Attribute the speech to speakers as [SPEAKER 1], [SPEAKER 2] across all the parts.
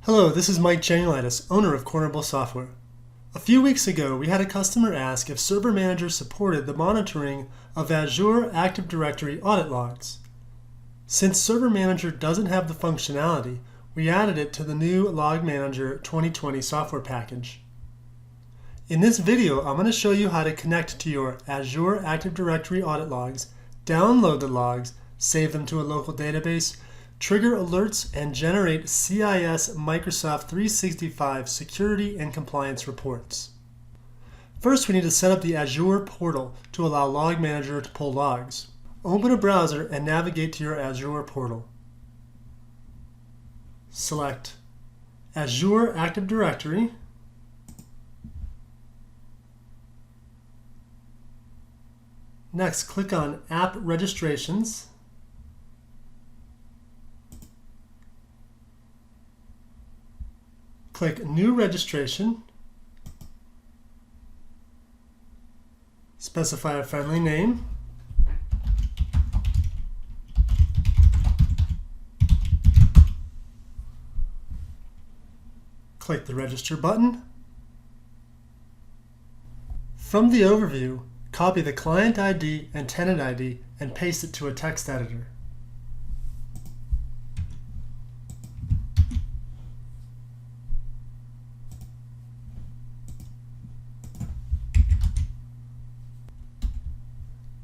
[SPEAKER 1] Hello, this is Mike Janulitis, owner of Cornerable Software. A few weeks ago, we had a customer ask if Server Manager supported the monitoring of Azure Active Directory audit logs. Since Server Manager doesn't have the functionality, we added it to the new Log Manager 2020 software package. In this video, I'm going to show you how to connect to your Azure Active Directory audit logs, download the logs, save them to a local database, trigger alerts, and generate CIS Microsoft 365 security and compliance reports. First, we need to set up the Azure portal to allow Log Manager to pull logs. Open a browser and navigate to your Azure portal. Select Azure Active Directory. Next, click on App Registrations. Click New Registration. Specify a friendly name. Click the Register button. From the overview, copy the client ID and tenant ID and paste it to a text editor.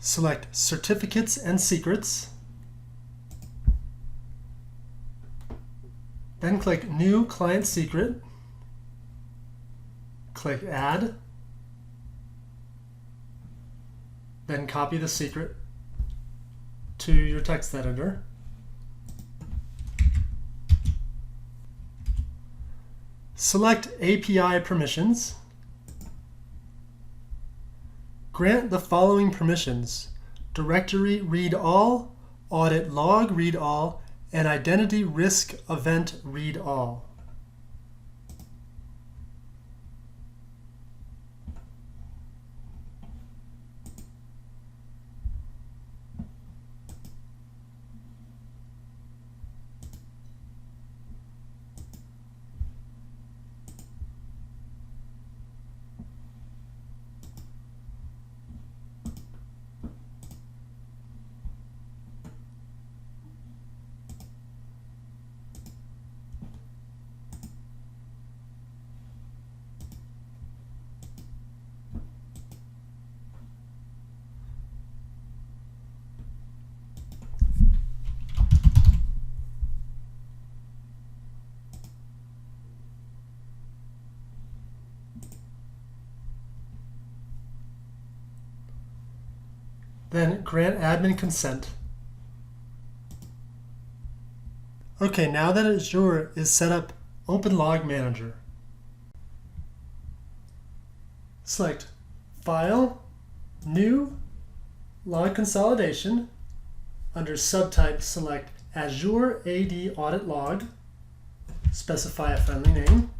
[SPEAKER 1] Select Certificates and Secrets. Then click New Client Secret. Click Add. Then copy the secret to your text editor. Select API permissions. Grant the following permissions: Directory Read All, Audit Log Read All, and Identity Risk Event Read All. Then grant admin consent. Okay, now that Azure is set up, open Log Manager. Select File, New, Log Consolidation. Under Subtype, select Azure AD Audit Log. Specify a friendly name.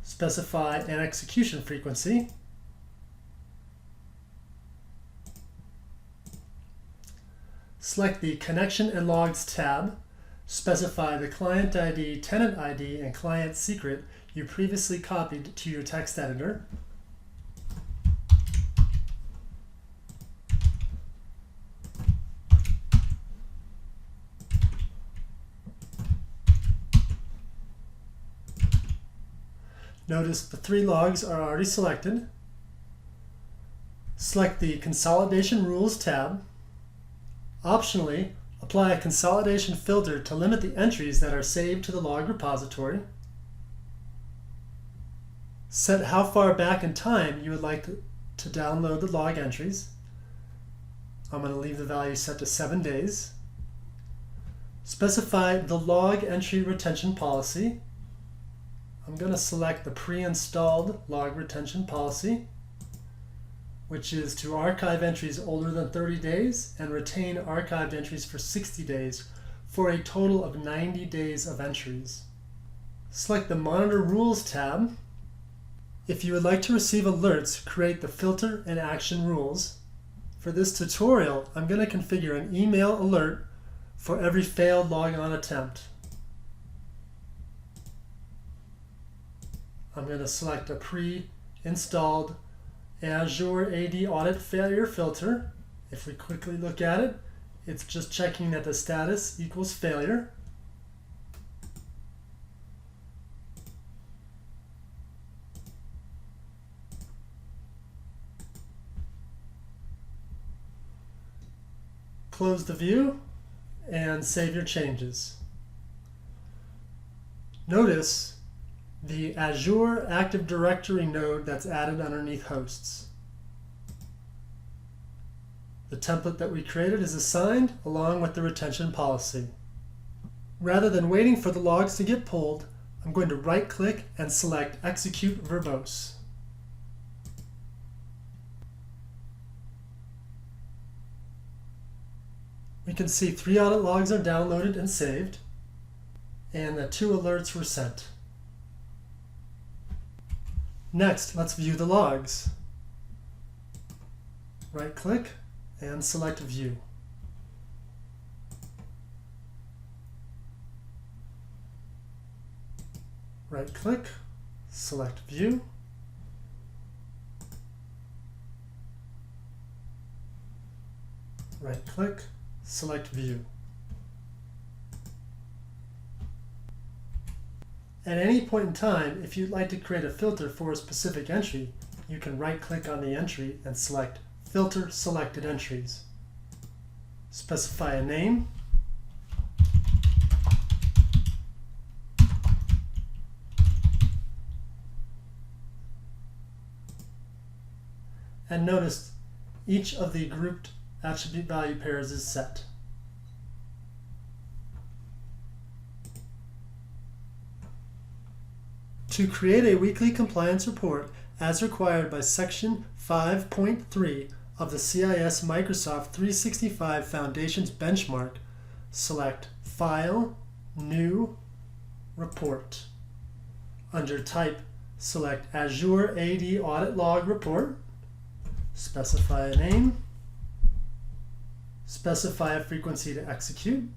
[SPEAKER 1] Specify an execution frequency. Select the Connection and Logs tab. Specify the client ID, tenant ID, and client secret you previously copied to your text editor. Notice the 3 logs are already selected. Select the Consolidation Rules tab. Optionally, apply a consolidation filter to limit the entries that are saved to the log repository. Set how far back in time you would like to download the log entries. I'm going to leave the value set to 7 days. Specify the log entry retention policy. I'm going to select the pre-installed log retention policy, which is to archive entries older than 30 days and retain archived entries for 60 days for a total of 90 days of entries. Select the Monitor Rules tab. If you would like to receive alerts, create the Filter and Action rules. For this tutorial, I'm going to configure an email alert for every failed logon attempt. I'm going to select a pre-installed Azure AD Audit Failure Filter. If we quickly look at it, it's just checking that the status equals failure. Close the view and save your changes. Notice the Azure Active Directory node that's added underneath hosts. The template that we created is assigned along with the retention policy. Rather than waiting for the logs to get pulled, I'm going to right-click and select Execute Verbose. We can see 3 audit logs are downloaded and saved, and that 2 alerts were sent. Next, let's view the logs. Right-click and select View. Right-click, select View. Right-click, select View. At any point in time, if you'd like to create a filter for a specific entry, you can right-click on the entry and select Filter Selected Entries. Specify a name. And notice each of the grouped attribute value pairs is set. To create a weekly compliance report as required by Section 5.3 of the CIS Microsoft 365 Foundations Benchmark, select File, New, Report. Under Type, select Azure AD Audit Log Report. Specify a name. Specify a frequency to execute.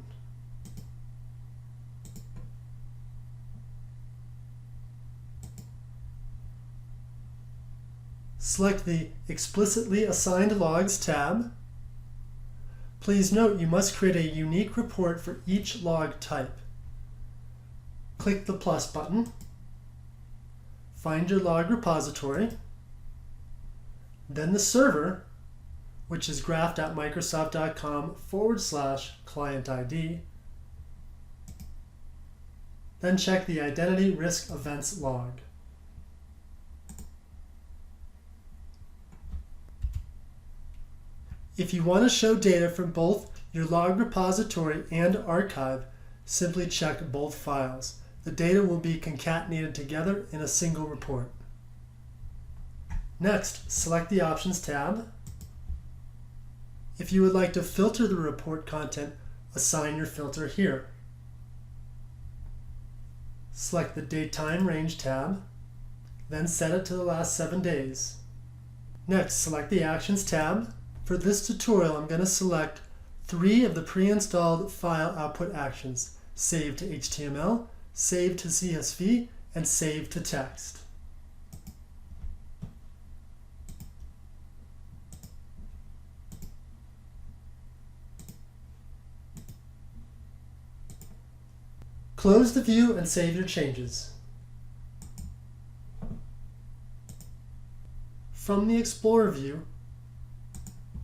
[SPEAKER 1] Select the Explicitly Assigned Logs tab. Please note you must create a unique report for each log type. Click the plus button. Find your log repository. Then the server, which is graph.microsoft.com/client ID. Then check the Identity Risk Events log. If you want to show data from both your log repository and archive, simply check both files. The data will be concatenated together in a single report. Next, select the Options tab. If you would like to filter the report content, assign your filter here. Select the Date/Time Range tab, then set it to the last 7 days. Next, select the Actions tab. For this tutorial, I'm going to select 3 of the pre-installed file output actions: Save to HTML, Save to CSV, and Save to Text. Close the view and save your changes. From the Explorer view,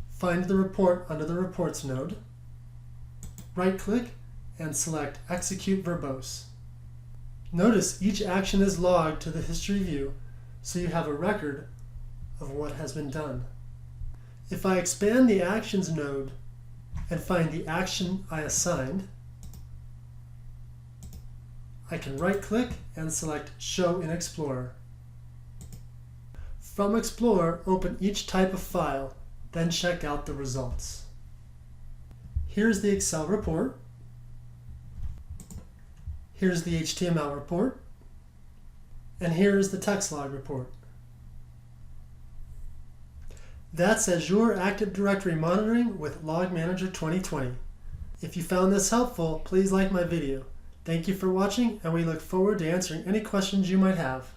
[SPEAKER 1] find the report under the Reports node, right-click, and select Execute Verbose. Notice each action is logged to the history view, so you have a record of what has been done. If I expand the Actions node and find the action I assigned, I can right-click and select Show in Explorer. From Explorer, open each type of file, then check out the results. Here's the Excel report. Here's the HTML report. And here's the text log report. That's Azure Active Directory Monitoring with Log Manager 2020. If you found this helpful, please like my video. Thank you for watching, and we look forward to answering any questions you might have.